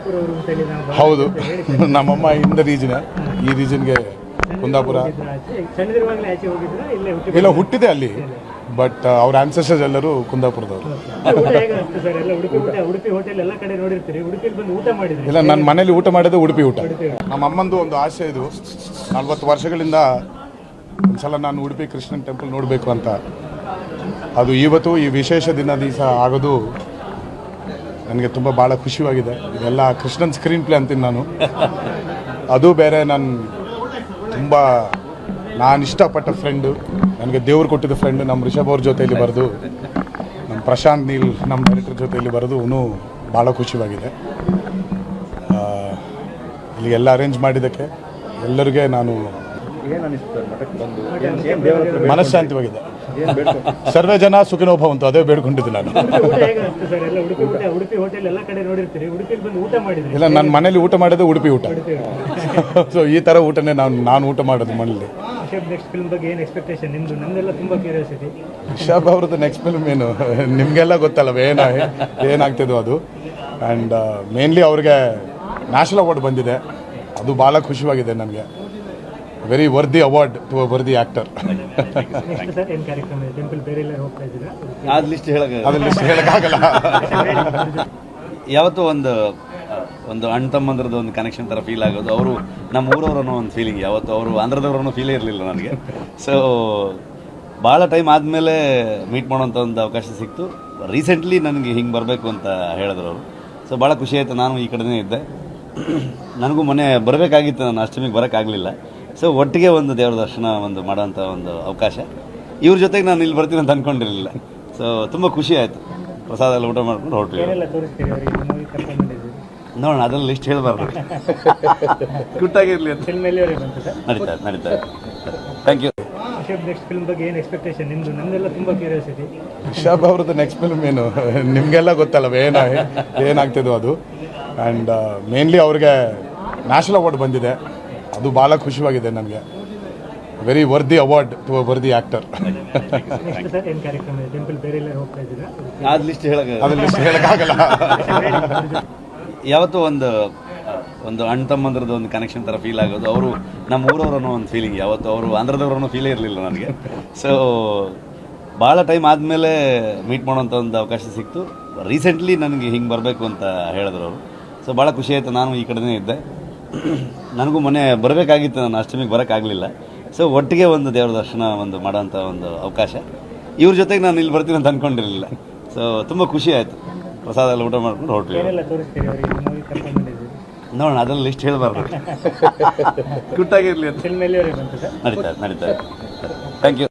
ಕುಂದಾಪುರ ಅವರು ಅಂತ ಹೇಳಿ ನಾವು ಹೌದು. ನಮ್ಮಮ್ಮ ಇಂದ ರೀಜನ್, ಈ ರೀಜನ್ಗೆ ಕುಂದಾಪುರ ಸಣ್ಣದಿರುವಾಗಲೇ ಆಚೆ ಹೋಗಿದ್ರ ಇಲ್ಲೇ ಇಲ್ಲ ಹುಟ್ಟಿದೆ ಅಲ್ಲಿ, ಬಟ್ ಅವ್ರ ಆನ್ಸೆಸ್ಟರ್ಸ್ ಎಲ್ಲರೂ ಕುಂದಾಪುರದವರು. ಊಟ ಹೇಗಾಗುತ್ತೆ ಸರ್? ಎಲ್ಲ ಉಡುಪಿ ಊಟ, ಉಡುಪಿ ಹೋಟೆಲ್ ಎಲ್ಲ ಕಡೆ ನೋಡಿರ್ತೀರಿ, ಉಡುಪಿಲಿ ಬಂದು ಊಟ ಮಾಡಿದ್ರಿ? ಇಲ್ಲ, ನನ್ನ ಮನೇಲಿ ಊಟ ಮಾಡೋದು ಉಡುಪಿ ಊಟ. ನಮ್ಮ ಅಮ್ಮಂದು ಒಂದು ಆಸೆ ಇದು, 40 ವರ್ಷಗಳಿಂದ ಒಂದ್ಸಲ ನಾನು ಉಡುಪಿ ಕೃಷ್ಣನ್ ಟೆಂಪಲ್ ನೋಡಬೇಕು ಅಂತ. ಅದು ಇವತ್ತು ಈ ವಿಶೇಷ ದಿವಸ ಆಗೋದು ನನಗೆ ತುಂಬ ಭಾಳ ಖುಷಿಯಾಗಿದೆ. ಇದೆಲ್ಲ ಕೃಷ್ಣನ್ ಸ್ಕ್ರೀನ್ ಪ್ಲೇ ಅಂತೀನಿ ನಾನು. ಅದು ಬೇರೆ, ನಾನು ಇಷ್ಟಪಟ್ಟ ಫ್ರೆಂಡು, ನನಗೆ ದೇವ್ರು ಕೊಟ್ಟಿದ್ದ ಫ್ರೆಂಡು ನಮ್ಮ ರಿಷಬ್ ಅವ್ರ ಜೊತೆಯಲ್ಲಿ ಬರೆದು, ನಮ್ಮ ಪ್ರಶಾಂತ್ ನೀಲ್ ನಮ್ಮ ಡೈರೆಕ್ಟರ್ ಜೊತೆಯಲ್ಲಿ ಬರೆದು ಇನ್ನೂ ಭಾಳ ಖುಷಿಯಾಗಿದೆ. ಇಲ್ಲಿ ಎಲ್ಲ ಅರೇಂಜ್ ಮಾಡಿದ್ದಕ್ಕೆ ಎಲ್ಲರಿಗೆ ನಾನು ಮನಃಶಾಂತಿವಾಗಿದೆ. ಸರ್ವೇ ಜನ ಸುಖಿನೋ ಭವಂತು, ಅದೇ ಬೇಡ್ಕೊಂಡಿದ್ದು ನಾನು. ಉಡುಪಿ ಹೋಟೆಲ್ ಎಲ್ಲ ಕಡೆ ನೋಡಿರ್ತೀರಿ, ಉಡುಪಿಲಿ ಬಂದು ಊಟ ಮಾಡಿದ್ರಿ? ಇಲ್ಲ, ನನ್ನ ಮನೇಲಿ ಊಟ ಮಾಡೋದು ಉಡುಪಿ ಊಟ. ಸೊ ಈ ಥರ ಊಟನೇ ನಾನು ಊಟ ಮಾಡೋದು ಮನೇಲಿ. ರಿಷಬ್ ನೆಕ್ಸ್ಟ್ ಫಿಲ್ಮ್ ಬಗ್ಗೆ ಏನು ಎಕ್ಸ್ಪೆಕ್ಟೇಷನ್ ನಿಮ್ಮದು? ನಮ್ದೆಲ್ಲ ತುಂಬ ಕ್ಯೂರಿಯಾಸಿಟಿ. ರಿಷಬ್ ಅವ್ರದ್ದು ನೆಕ್ಸ್ಟ್ ಫಿಲ್ಮ್ ಏನು ನಿಮಗೆಲ್ಲ ಗೊತ್ತಲ್ಲವ ಏನಾಗ್ತಿದೋ ಅದು. ಆ್ಯಂಡ್ ಮೇನ್ಲಿ ಅವ್ರಿಗೆ ನ್ಯಾಷನಲ್ ಅವಾರ್ಡ್ ಬಂದಿದೆ, ಅದು ಭಾಳ ಖುಷಿಯಾಗಿದೆ ನನಗೆ. Very worthy award to a worthy actor. ಏನು ಕಾರ್ಯಕ್ರಮ ಇದೆ? ಟೆಂಪಲ್ ಬೇರೆ ಎಲ್ಲ ಹೋಗ್ತಾ ಇದ್ದೀರಾ? ಅದು ಲಿಸ್ಟ್ ಹೇಳೋಕ್ಕಾಗಲ್ಲ. ಯಾವತ್ತೂ ಒಂದು ಅಣ್ಣ ತಮ್ಮಂದ್ರದ್ದು ಒಂದು ಕನೆಕ್ಷನ್ ಥರ ಫೀಲ್ ಆಗೋದು. ಅವರು ನಮ್ಮ ಊರವ್ರು ಅನ್ನೋ ಒಂದು ಫೀಲಿಂಗ್, ಯಾವತ್ತು ಅವರು ಆಂಧ್ರದವ್ರು ಅನ್ನೋ ಫೀಲೇ ಇರಲಿಲ್ಲ ನನಗೆ. ಸೊ ಭಾಳ ಟೈಮ್ ಆದಮೇಲೆ ಮೀಟ್ ಮಾಡೋಂಥ ಒಂದು ಅವಕಾಶ ಸಿಕ್ತು. ರೀಸೆಂಟ್ಲಿ ನನಗೆ ಹಿಂಗೆ ಬರಬೇಕು ಅಂತ ಹೇಳಿದ್ರು ಅವರು. ಸೊ ಭಾಳ ಖುಷಿ ಆಯಿತು. ನಾನು ಈ ಕಡೆನೇ ಇದ್ದೆ, ನನಗೂ ಮೊನ್ನೆ ಬರಬೇಕಾಗಿತ್ತು, ನಾನು ಅಷ್ಟಮಿಗೆ ಬರೋಕ್ಕಾಗಲಿಲ್ಲ. ಸೊ ಒಟ್ಟಿಗೆ ಒಂದು ದೇವ್ರ ದರ್ಶನ ಒಂದು ಮಾಡೋಂಥ ಒಂದು ಅವಕಾಶ. ಇವ್ರ ಜೊತೆಗೆ ನಾನು ಇಲ್ಲಿ ಬರ್ತೀನಿ ಅಂತ ಅಂದ್ಕೊಂಡಿರಲಿಲ್ಲ. ಸೊ ತುಂಬ ಖುಷಿ ಆಯಿತು. ಪ್ರಸಾದ ಎಲ್ಲ ಊಟ ಮಾಡ್ಕೊಂಡು ಹೊರಟ್ವಿ. ನೋಡೋಣ, ಅದೆಲ್ಲ ಲಿಸ್ಟ್ ಹೇಳಬಾರ್ದು, ಗುಟ್ಟಾಗಿರಲಿ ಅಂತ. ನಡೀತಾ thank you. Rishab next film ಬಗ್ಗೆ ಏನು ಎಕ್ಸ್ಪೆಕ್ಟೇಷನ್ ನಿಮ್ಮದು? ನಮ್ದೆಲ್ಲ ತುಂಬ ಕ್ಯೂರಿಯಾಸಿಟಿ. ರಿಷಬ್ ಅವ್ರದ್ದು ನೆಕ್ಸ್ಟ್ ಫಿಲ್ಮ್ ಏನು ನಿಮಗೆಲ್ಲ ಗೊತ್ತಲ್ಲವ ಏನಾಗ್ತಿದೋ ಅದು. ಆ್ಯಂಡ್ ಮೇನ್ಲಿ ಅವ್ರಿಗೆ ನ್ಯಾಷನಲ್ ಅವಾರ್ಡ್ ಬಂದಿದೆ, ಅದು ಭಾಳ ಖುಷಿಯಾಗಿದೆ ನನಗೆ. Very worthy award to a worthy actor. ಏನು ಕಾರ್ಯಕ್ರಮ ಇದೆ? ಟೆಂಪಲ್ ಬೇರೆ ಎಲ್ಲ ಹೋಗ್ತಾ ಇದ್ದೀರಾ? ಅದು ಲಿಸ್ಟ್ ಹೇಳೋಕ್ಕಾಗಲ್ಲ. ಯಾವತ್ತೂ ಒಂದು ಅಣ್ಣ ತಮ್ಮಂದ್ರದ್ದು ಒಂದು ಕನೆಕ್ಷನ್ ಥರ ಫೀಲ್ ಆಗೋದು. ಅವರು ನಮ್ಮ ಊರವ್ರು ಅನ್ನೋ ಒಂದು ಫೀಲಿಂಗ್, ಯಾವತ್ತು ಅವರು ಆಂಧ್ರದವ್ರು ಅನ್ನೋ ಫೀಲೇ ಇರಲಿಲ್ಲ ನನಗೆ. ಸೊ ಭಾಳ ಟೈಮ್ ಆದಮೇಲೆ ಮೀಟ್ ಮಾಡೋಂಥ ಒಂದು ಅವಕಾಶ ಸಿಕ್ತು. ರೀಸೆಂಟ್ಲಿ ನನಗೆ ಹಿಂಗೆ ಬರಬೇಕು ಅಂತ ಹೇಳಿದ್ರು ಅವರು. ಸೊ ಭಾಳ ಖುಷಿ ಆಯಿತು. ನಾನು ಈ ಕಡೆನೇ ಇದ್ದೆ, ನನಗೂ ಮೊನ್ನೆ ಬರಬೇಕಾಗಿತ್ತು, ನಾನು ಅಷ್ಟಮಿಗೆ ಬರೋಕ್ಕಾಗಲಿಲ್ಲ. ಸೊ ಒಟ್ಟಿಗೆ ಒಂದು ದೇವ್ರ ದರ್ಶನ ಒಂದು ಮಾಡೋಂಥ ಒಂದು ಅವಕಾಶ. ಇವ್ರ ಜೊತೆಗೆ ನಾನು ಇಲ್ಲಿ ಬರ್ತೀನಿ ಅಂತ ಅಂದ್ಕೊಂಡಿರಲಿಲ್ಲ. ಸೊ ತುಂಬ ಖುಷಿ ಆಯಿತು. ಪ್ರಸಾದ ಎಲ್ಲ ಊಟ ಮಾಡ್ಕೊಂಡು ಹೊರಟ್ವಿ. ನೋಡೋಣ, ಅದೆಲ್ಲ ಲಿಸ್ಟ್ ಹೇಳಬಾರ್ದು, ಗುಟ್ಟಾಗಿರಲಿ ಅಂತ. ನಡೀತಾ ಥ್ಯಾಂಕ್ ಯು.